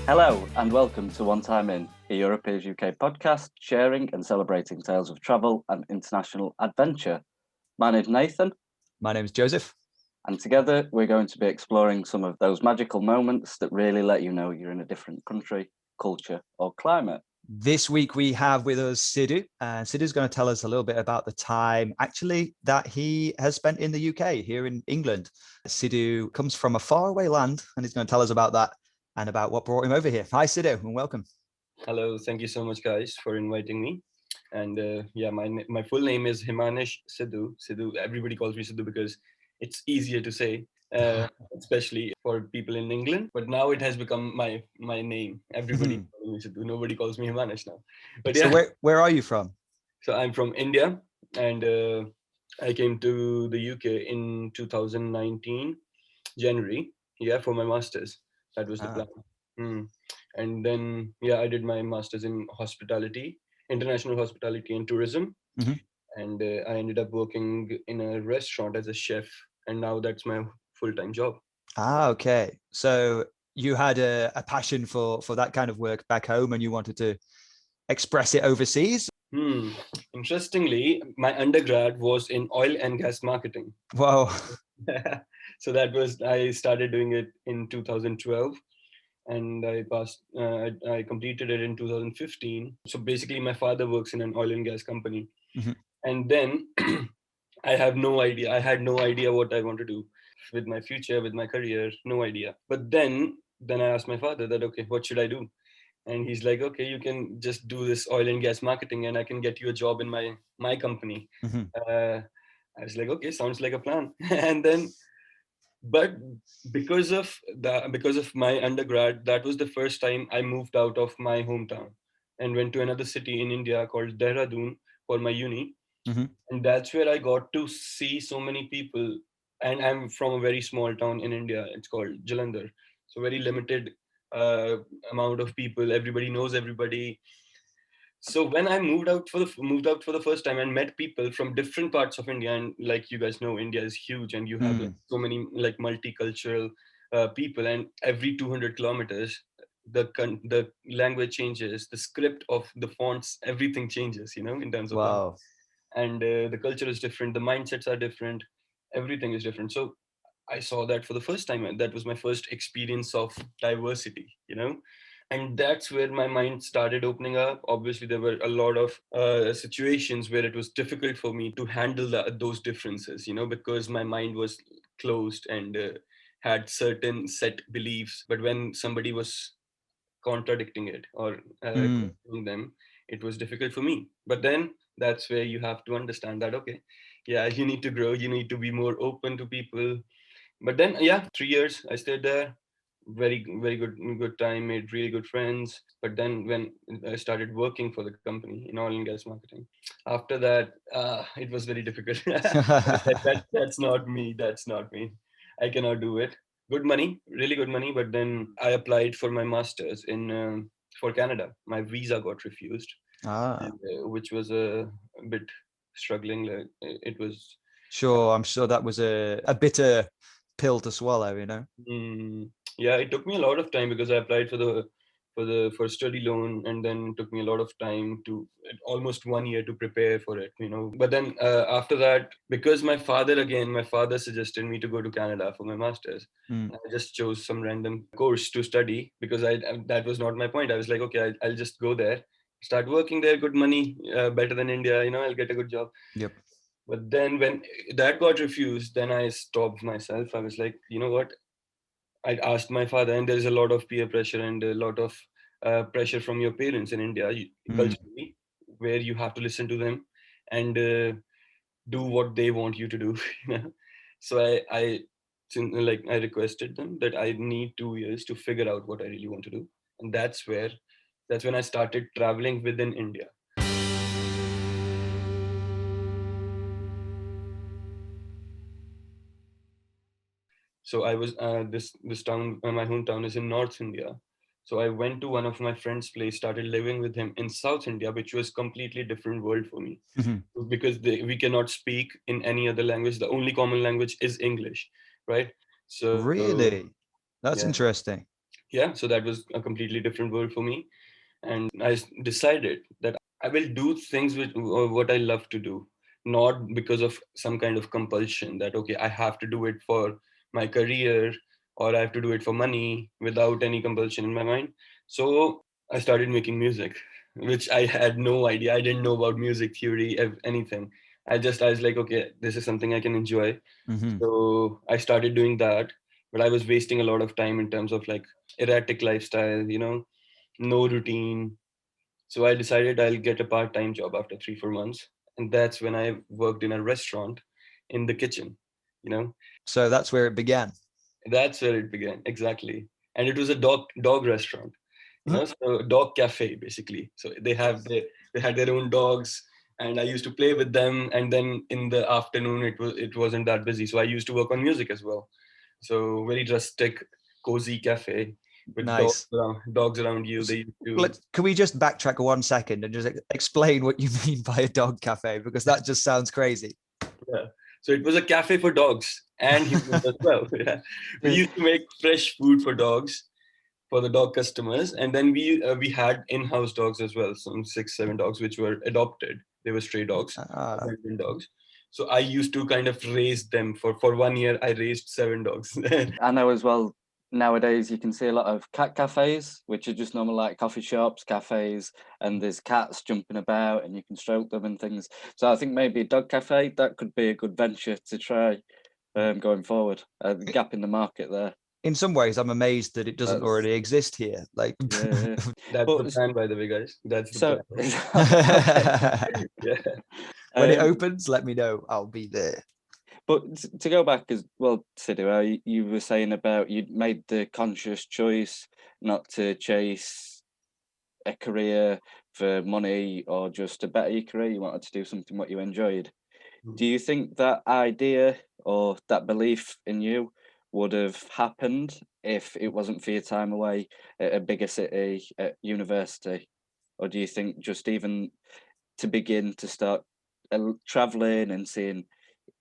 Hello and welcome to One Time In, a Europeers UK podcast sharing and celebrating tales of travel and international adventure. My name's Nathan. My name's Joseph. And together we're going to be exploring some of those magical moments that really let you know you're in a different country, culture or climate. This week we have with us Sidhu, and Sidhu's going to tell us a little bit about the time actually that he has spent in the UK, here in England. Sidhu comes from a faraway land and he's going to tell us about that and about what brought him over here. Hi Sidhu and welcome. Hello, thank you so much guys for inviting me. And my full name is Himanish Sidhu. Sidhu, everybody calls me Sidhu because it's easier to say, especially for people in England. But now it has become my name. Everybody calls me Sidhu. Nobody calls me Himanish now. But yeah. So where are you from? So I'm from India, and I came to the UK in 2019, January, for my master's. That was the plan. And then, I did my master's in hospitality, international hospitality and tourism. And I ended up working in a restaurant as a chef. And now that's my full-time job. Okay. So you had a passion for that kind of work back home and you wanted to express it overseas? Interestingly, my undergrad was in oil and gas marketing. Wow. So I started doing it in 2012. And I passed. I completed it in 2015. So basically, my father works in an oil and gas company, and then I have no idea. I had no idea what I want to do with my future, with my career. No idea. But then I asked my father that, okay, what should I do? And he's like, okay, you can just do this oil and gas marketing, and I can get you a job in my company. I was like, okay, sounds like a plan. And then. But because of my undergrad, that was the first time I moved out of my hometown and went to another city in India called Dehradun for my uni. And that's where I got to see so many people. And I'm from a very small town in India. It's called Jalandhar. So very limited amount of people. Everybody knows everybody. So when I moved out for the first time and met people from different parts of India, and like you guys know, India is huge, and you have so many like multicultural people, and every 200 kilometers, the language changes, the script of the fonts, everything changes, in terms of language. And the culture is different, the mindsets are different, everything is different. So I saw that for the first time, and that was my first experience of diversity, and that's where my mind started opening up. Obviously, there were a lot of situations where it was difficult for me to handle those differences, because my mind was closed and had certain set beliefs. But when somebody was contradicting it or questioning them, it was difficult for me. But then that's where you have to understand that, okay, you need to grow, you need to be more open to people. But then, 3 years I stayed there. Very, very good time, made really good friends. But then when I started working for the company in oil and gas marketing, after that, it was very difficult. That's not me. That's not me. I cannot do it. Good money, really good money. But then I applied for my master's for Canada. My visa got refused, which was a bit struggling. Like it was. Sure, I'm sure that was a bitter pill to swallow, It took me a lot of time because I applied for study loan, and then it took me a lot of time to almost 1 year to prepare for it, But then after that, because my father suggested me to go to Canada for my master's. I just chose some random course to study because that was not my point. I was like, okay, I'll just go there, start working there, good money, better than India, I'll get a good job. Yep. But then when that got refused, then I stopped myself. I was like, you know what? I asked my father, and there's a lot of peer pressure and a lot of pressure from your parents in India, culturally, where you have to listen to them and do what they want you to do. So I requested them that I need 2 years to figure out what I really want to do, and that's when I started traveling within India. So I was this town, my hometown is in North India. So I went to one of my friend's place, started living with him in South India, which was completely different world for me, because we cannot speak in any other language. The only common language is English, right? So really, that's interesting. Yeah, so that was a completely different world for me. And I decided that I will do things which what I love to do, not because of some kind of compulsion that okay, I have to do it for my career or I have to do it for money without any compulsion in my mind. So I started making music, which I had no idea. I didn't know about music theory, anything. I was like, okay, this is something I can enjoy. Hmm. So I started doing that, but I was wasting a lot of time in terms of like erratic lifestyle, no routine. So I decided I'll get a part-time job after 3 4 months, and that's when I worked in a restaurant in the kitchen. You know, So that's where it began. that's where it began exactly, and it was a dog restaurant. So dog cafe basically. So they had their own dogs, and I used to play with them. And then in the afternoon, it wasn't that busy, so I used to work on music as well. So very rustic, cozy cafe with Nice. dogs around you. They used to. Can we just backtrack 1 second and just explain what you mean by a dog cafe? Because that just sounds crazy. Yeah. So it was a cafe for dogs and humans as well. Yeah. We used to make fresh food for dogs, for the dog customers, and then we had in-house dogs as well, some 6 7 dogs which were adopted. They were stray dogs, Ah, abandoned dogs. So I used to kind of raise them for 1 year. I raised 7 dogs. I know as well, nowadays you can see a lot of cat cafes, which are just normal like coffee shops, cafes, and there's cats jumping about and you can stroke them and things. So I think maybe a dog cafe, that could be a good venture to try going forward. The gap in the market there. in some ways, I'm amazed that it doesn't That's, already exist here. Like, yeah. That's the But plan, by the way, guys. That's the so, plan. okay. Yeah. when it opens, let me know. I'll be there. But to go back as well, Sidhu, you were saying about you'd made the conscious choice not to chase a career for money or just to better your career. You wanted to do something what you enjoyed. Do you think that idea or that belief in you would have happened if it wasn't for your time away at a bigger city at university? Or do you think just even to begin to start traveling and seeing,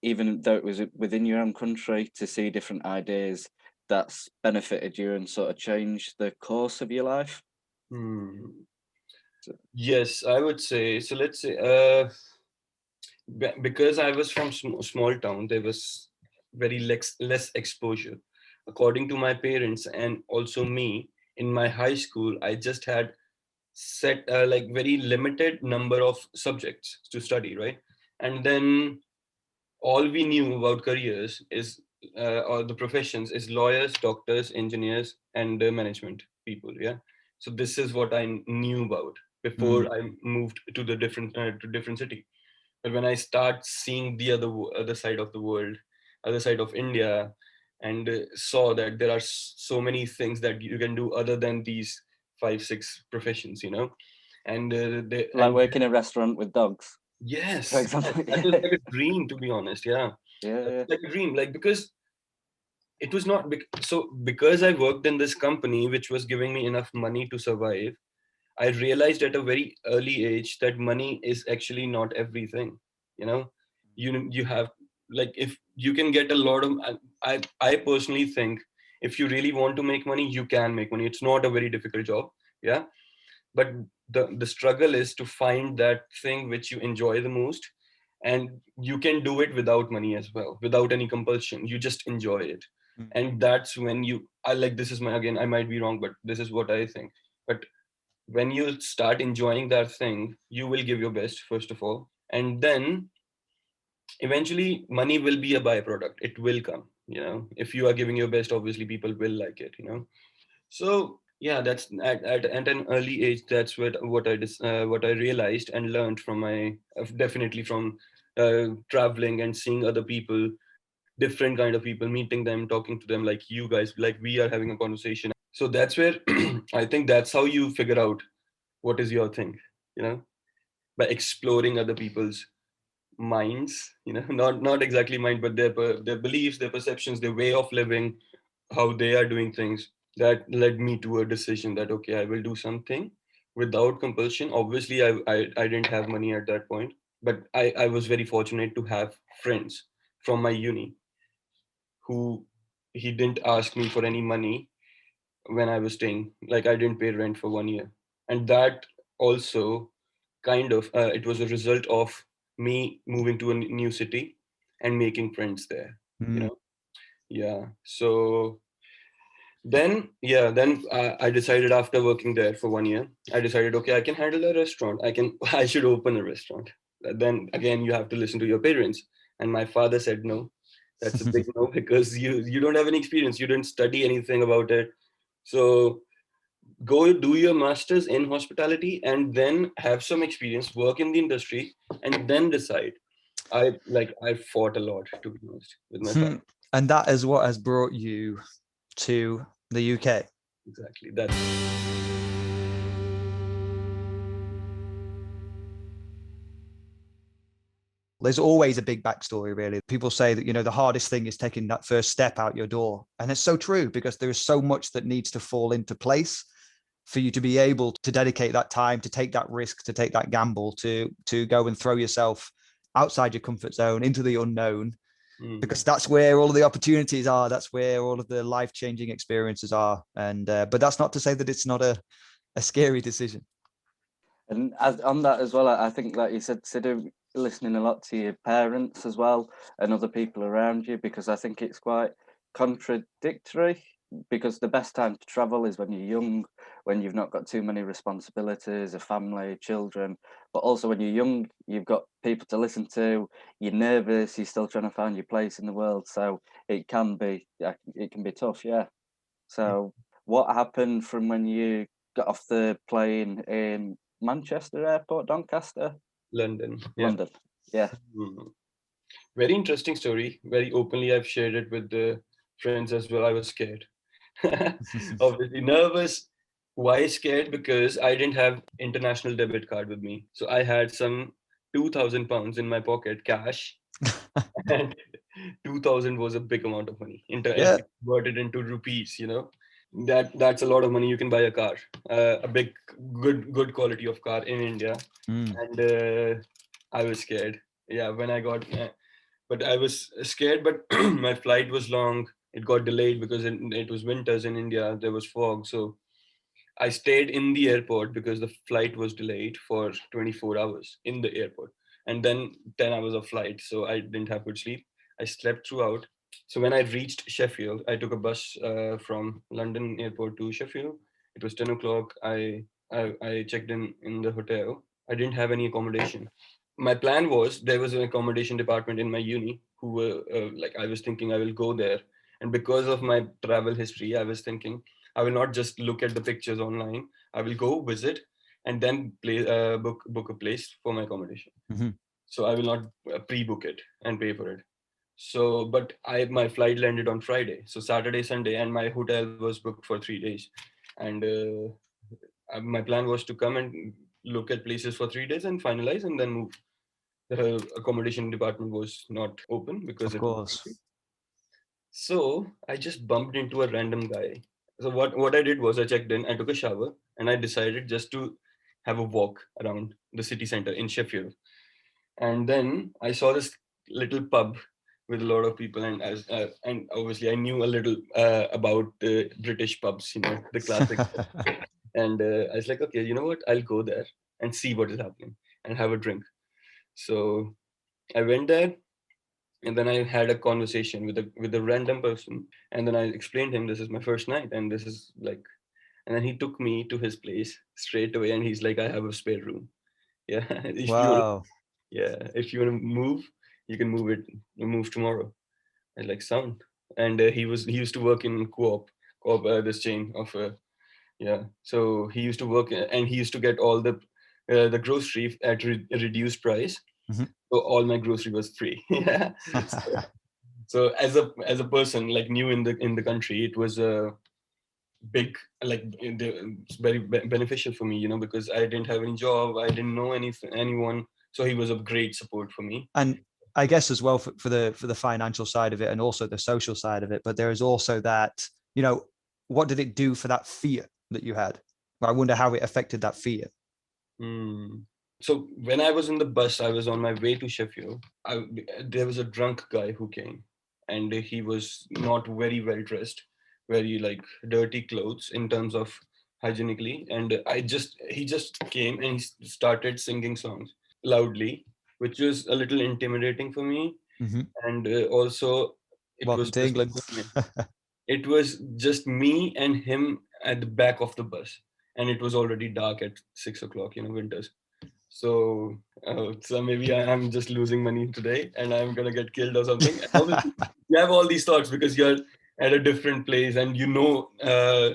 even though it was within your own country, to see different ideas, that's benefited you and sort of changed the course of your life? Hmm. So- Yes, I would say so. Let's say, because I was from small town, there was very less exposure. According to my parents and also me, in my high school, I just had set like very limited number of subjects to study, right? And then all we knew about careers is or the professions is lawyers, doctors, engineers, and management people. Yeah. So this is what I knew about Mm. before I moved to the different city. But when I start seeing the other side of the world, other side of India, and saw that there are so many things that you can do other than these 5 6 professions, and Like working in a restaurant with dogs, for yes, example. that was like a dream, to be honest. Yeah, Yeah, like a dream, like because it was not so because I worked in this company which was giving me enough money to survive. I realized at a very early age that money is actually not everything. You know, you have, like, if you can get a lot of, I personally think if you really want to make money, you can make money. It's not a very difficult job. Yeah, but the struggle is to find that thing which you enjoy the most, and you can do it without money as well, without any compulsion. You just enjoy it, Mm. and that's when I like, this is my, again, I might be wrong, but this is what I think. But when you start enjoying that thing, you will give your best, first of all, and then eventually money will be a byproduct. It will come. If you are giving your best, obviously people will like it. So yeah, that's at an early age. That's what I realized and learned from my definitely from traveling and seeing other people, different kind of people, meeting them, talking to them, like you guys, like we are having a conversation. So that's where I think that's how you figure out what is your thing, you know, by exploring other people's minds, not exactly mind, but their beliefs, their perceptions, their way of living, how they are doing things. That led me to a decision that okay, I will do something without compulsion. Obviously I didn't have money at that point, but I was very fortunate to have friends from my uni who, he didn't ask me for any money, when I was staying. Like I didn't pay rent for 1 year, and that also kind of it was a result of me moving to a new city and making friends there. You Mm. know, yeah. So then I decided after working there for 1 year, I decided, okay, I can handle a restaurant. I should open a restaurant. Then again, you have to listen to your parents. And my father said no. That's a big no, because you don't have any experience. You didn't study anything about it. So go do your masters in hospitality and then have some experience, work in the industry, and then decide. I fought a lot, to be honest, with my father. And that is what has brought you to the UK. Exactly. That's There's always a big backstory, really. People say that, the hardest thing is taking that first step out your door. And it's so true, because there is so much that needs to fall into place for you to be able to dedicate that time, to take that risk, to take that gamble, to go and throw yourself outside your comfort zone into the unknown, because that's where all of the opportunities are. That's where all of the life-changing experiences are. And but that's not to say that it's not a scary decision. And as on that as well, I think, like you said, Sidhu, listening a lot to your parents as well and other people around you, because I think it's quite contradictory. Because the best time to travel is when you're young, when you've not got too many responsibilities, a family, children. But also when you're young, you've got people to listen to. You're nervous. You're still trying to find your place in the world. So it can be tough. Yeah. So what happened from when you got off the plane in Manchester Airport, Doncaster, London. Yeah. London? Yeah. Very interesting story. Very openly, I've shared it with the friends as well. I was scared. Obviously nervous. Why scared? Because I didn't have international debit card with me. So I had some £2,000 in my pocket, cash, and 2,000 was a big amount of money. If Yeah. you convert it into rupees, that's a lot of money. You can buy a car, a big, good quality of car in India. And I was scared. Yeah, when I got, but I was scared. But my flight was long. It got delayed because it was winters in India. There was fog, so I stayed in the airport because the flight was delayed for 24 hours in the airport, and then 10 hours of flight. So I didn't have good sleep. I slept throughout. So when I reached Sheffield, I took a bus from London airport to Sheffield. It was 10 o'clock. I checked in the hotel. I didn't have any accommodation. My plan was, there was an accommodation department in my uni who were like, I was thinking I will go there. And because of my travel history, I was thinking I will not just look at the pictures online. I will go visit and then book a place for my accommodation. So I will not pre-book it and pay for it. So, but my flight landed on Friday, so Saturday, Sunday, and my hotel was booked for 3 days. And my plan was to come and look at places for 3 days and finalize and then move. The accommodation department was not open because Of it was course. so I just bumped into a random guy. So what I did was, I checked in, I took a shower, and I decided just to have a walk around the city center in Sheffield. And then I saw this little pub with a lot of people, and and obviously I knew a little about the British pubs, the classic. And I was like, okay, you know what? I'll go there and see what is happening and have a drink. So I went there, and then I had a conversation with a random person, and then I explained him, this is my first night, and this is like, and then he took me to his place straight away, and he's like, I have a spare room. Yeah, if you want, Wow. yeah, if you want to move, you can move tomorrow. I like, sound. And he used to work in Co-op, this chain of yeah. So he used to work, and he used to get all the grocery at a reduced price. So all my grocery was free. Yeah. So as a person like new in the country, it was a big, like, it's very beneficial for me, because I didn't have any job, I didn't know anyone. So he was a great support for me. And I guess as well for the financial side of it, and also the social side of it, but there is also that, what did it do for that fear that you had? I wonder how it affected that fear. So when I was in the bus, I was on my way to Sheffield. There was a drunk guy who came, and he was not very well dressed. very like dirty clothes in terms of hygienically, and he just came and he started singing songs loudly, which was a little intimidating for me. Hmm. And also it Welcome was to just England. it was just me and him at the back of the bus, and it was already dark at 6 o'clock, winters. So maybe I'm just losing money today and I'm gonna get killed or something. And obviously, you have all these thoughts because you're at a different place and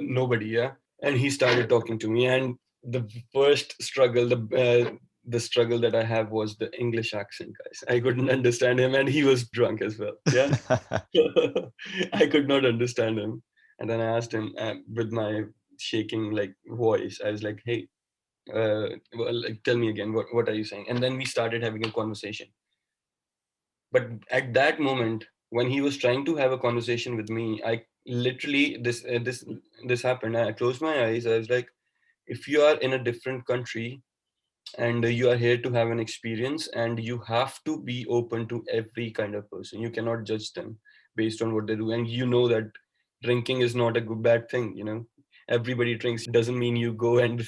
nobody, yeah. And he started talking to me, and the first struggle, the struggle that I have was the English accent, guys. I couldn't understand him, and he was drunk as well. Yeah, I could not understand him. And then I asked him with my shaking like voice. I was like, "Hey, well, like, tell me again, what are you saying?" And then we started having a conversation. But at that moment, when he was trying to have a conversation with me, I literally this happened. I closed my eyes. I was like, if you are in a different country and you are here to have an experience, and you have to be open to every kind of person, you cannot judge them based on what they do. And that drinking is not a good bad thing. Everybody drinks. Doesn't mean you go and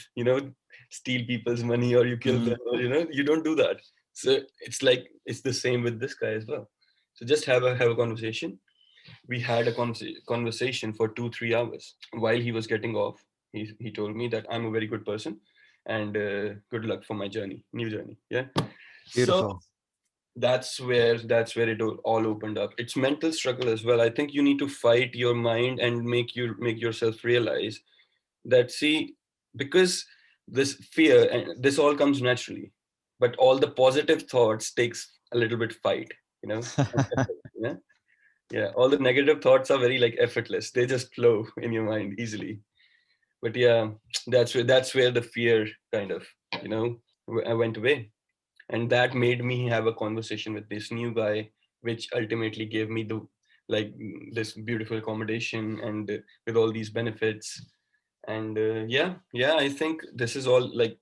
steal people's money, or you kill them, or you don't do that. So it's like it's the same with this guy as well. So just have a conversation. We had a conversation for 2-3 hours. While he was getting off, he told me that I'm a very good person, and good luck for my new journey. Yeah. So Beautiful. that's where it all opened up. It's mental struggle as well. I think you need to fight your mind and make yourself realize that, see, because this fear and this all comes naturally, but all the positive thoughts takes a little bit fight, and effort, yeah. All the negative thoughts are very like effortless. They just flow in your mind easily. But yeah, that's where the fear kind of, I went away. And that made me have a conversation with this new guy, which ultimately gave me the like this beautiful accommodation, and with all these benefits. And yeah, I think this is all like,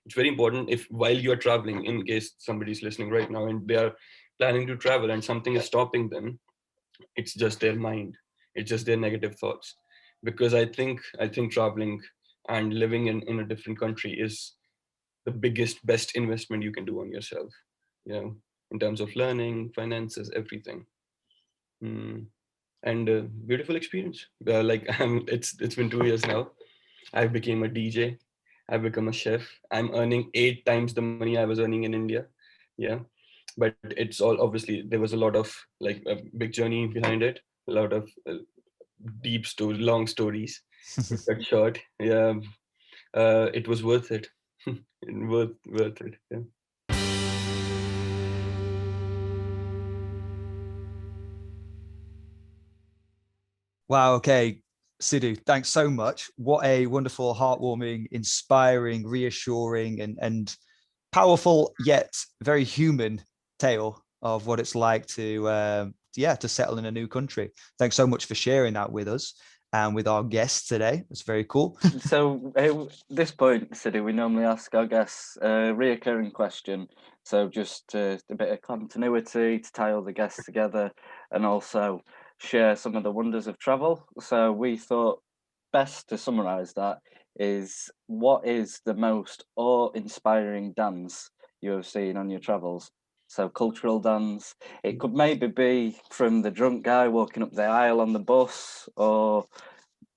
it's very important. If while you're traveling, in case somebody's listening right now and they are planning to travel and something is stopping them, it's just their mind, it's just their negative thoughts. Because I think traveling and living in a different country is the biggest best investment you can do on yourself, in terms of learning, finances, everything. Mm. And beautiful experience. Like it's been 2 years now. I became a DJ. I've become a chef. I'm earning 8 times the money I was earning in India. Yeah, but it's all, obviously there was a lot of like a big journey behind it. A lot of long stories. But cut short, yeah, it was worth it. Worth it. Yeah. Wow. Okay. Sidhu, thanks so much. What a wonderful, heartwarming, inspiring, reassuring, and powerful yet very human tale of what it's like to settle in a new country. Thanks so much for sharing that with us and with our guests today. It's very cool. So at this point, Sidhu, we normally ask our guests a reoccurring question. So just a bit of continuity to tie all the guests together, and also share some of the wonders of travel. So we thought best to summarize that is, what is the most awe-inspiring dance you have seen on your travels? So cultural dance. It could maybe be from the drunk guy walking up the aisle on the bus, or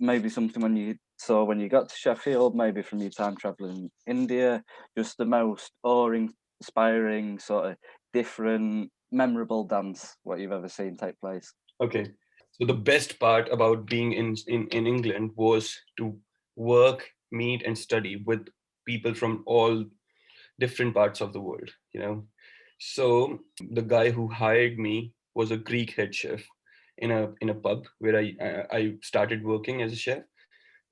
maybe something when you saw when you got to Sheffield, maybe from your time traveling in India. Just the most awe-inspiring, sort of different, memorable dance what you've ever seen take place. Okay. So the best part about being in England was to work, meet, and study with people from all different parts of the world. So the guy who hired me was a Greek head chef in a pub where I started working as a chef,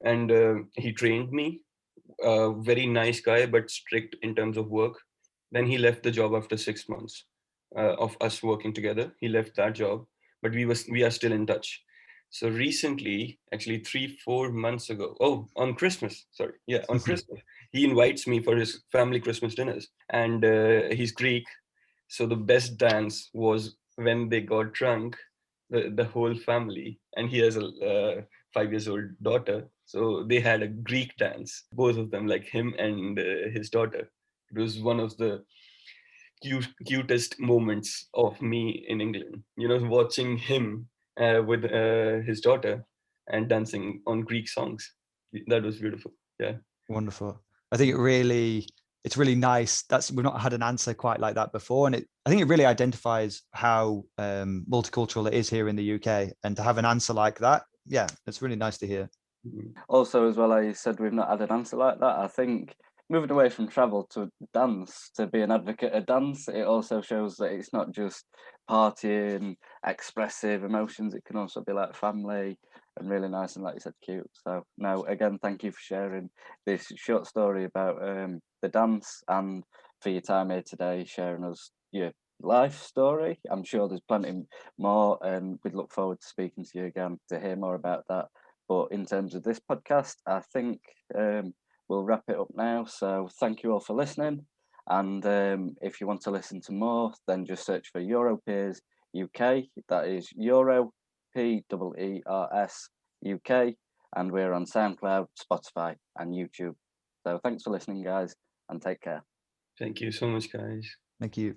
and he trained me. A very nice guy, but strict in terms of work. Then he left the job after 6 months of us working together. He left that job, but we are still in touch. So recently, actually 3-4 months ago, oh, on Christmas, sorry, yeah, on Christmas, he invites me for his family Christmas dinners, and he's Greek. So the best dance was when they got drunk, the whole family, and he has 5 years old daughter. So they had a Greek dance, both of them, like him and his daughter. It was one of the cutest moments of me in England, watching him with his daughter and dancing on Greek songs. That was beautiful. Yeah. Wonderful. I think it's really nice. We've not had an answer quite like that before. And I think it really identifies how multicultural it is here in the UK. And to have an answer like that, yeah, it's really nice to hear. Also, as well, I said we've not had an answer like that. I think moving away from travel to dance, to be an advocate of dance, it also shows that it's not just partying, expressive emotions. It can also be like family and really nice and, like you said, cute. So, no, again, thank you for sharing this short story about the dance and for your time here today, sharing us your life story. I'm sure there's plenty more, and we'd look forward to speaking to you again to hear more about that. But in terms of this podcast, I think we'll wrap it up now. So thank you all for listening. And if you want to listen to more, then just search for Europeers UK. That is Euro, Peers UK. And we're on SoundCloud, Spotify, and YouTube. So thanks for listening, guys, and take care. Thank you so much, guys. Thank you.